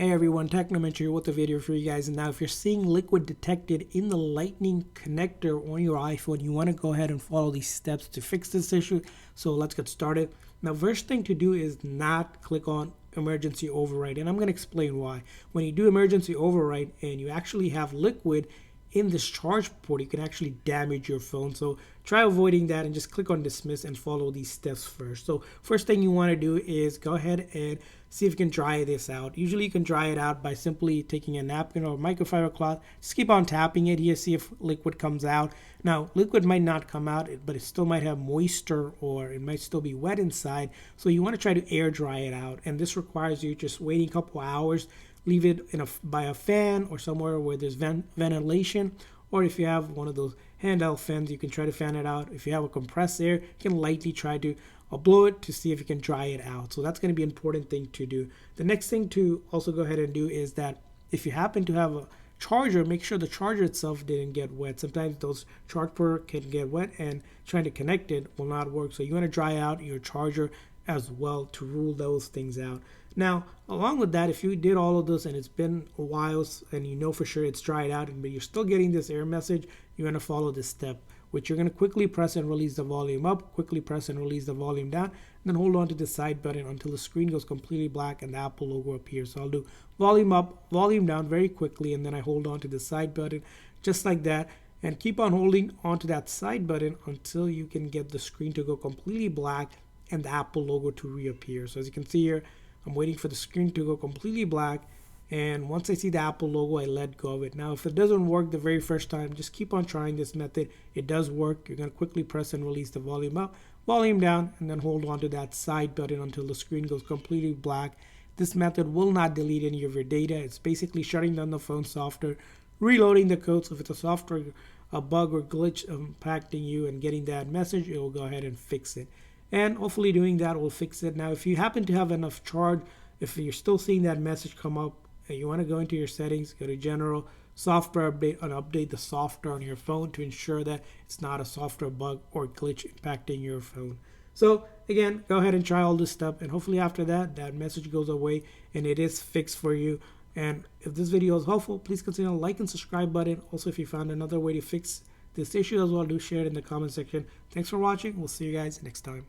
Hey everyone, Technomentary here with a video for you guys. And now if you're seeing liquid detected in the lightning connector on your iPhone, you want to go ahead and follow these steps to fix this issue. So let's get started. Now first thing to do is not click on emergency override, and I'm going to explain why. When you do emergency override and you actually have liquid in this charge port, you can actually damage your phone. So try avoiding that and just click on dismiss and follow these steps first. So first thing you want to do is go ahead and see if you can dry this out. Usually you can dry it out by simply taking a napkin or a microfiber cloth. Just keep on tapping it here, see if liquid comes out. Now liquid might not come out, but it still might have moisture or it might still be wet inside. So you want to try to air dry it out, and this requires you just waiting a couple hours. Leave it by a fan or somewhere where there's ventilation, or if you have one of those handheld fans, you can try to fan it out. If you have a compressed air, you can lightly try to blow it to see if you can dry it out. So that's going to be an important thing to do. The next thing to also go ahead and do is that if you happen to have a charger, make sure the charger itself didn't get wet. Sometimes those charge ports can get wet and trying to connect it will not work. So you want to dry out your charger as well to rule those things out. Now, along with that, if you did all of this and it's been a while and you know for sure it's dried out, but you're still getting this error message, you're going to follow this step, which you're going to quickly press and release the volume up, quickly press and release the volume down, and then hold on to the side button until the screen goes completely black and the Apple logo appears. So I'll do volume up, volume down very quickly, and then I hold on to the side button just like that, and keep on holding onto that side button until you can get the screen to go completely black and the Apple logo to reappear. So as you can see here, I'm waiting for the screen to go completely black, and once I see the Apple logo, I let go of it. Now if it doesn't work the very first time, just keep on trying this method. It does work. You're going to quickly press and release the volume up, volume down, and then hold on to that side button until the screen goes completely black. This method will not delete any of your data. It's basically shutting down the phone software, reloading the code. So if it's a software a bug or glitch impacting you and getting that message, it will go ahead and fix it. And hopefully doing that will fix it. Now if you happen to have enough charge, if you're still seeing that message come up, you want to go into your settings, go to general, software update, and update the software on your phone to ensure that it's not a software bug or glitch impacting your phone. So again, go ahead and try all this stuff, and hopefully after that, that message goes away and it is fixed for you. And if this video is helpful, please consider the like and subscribe button. Also, if you found another way to fix this issue as well, do share it in the comment section. Thanks for watching. We'll see you guys next time.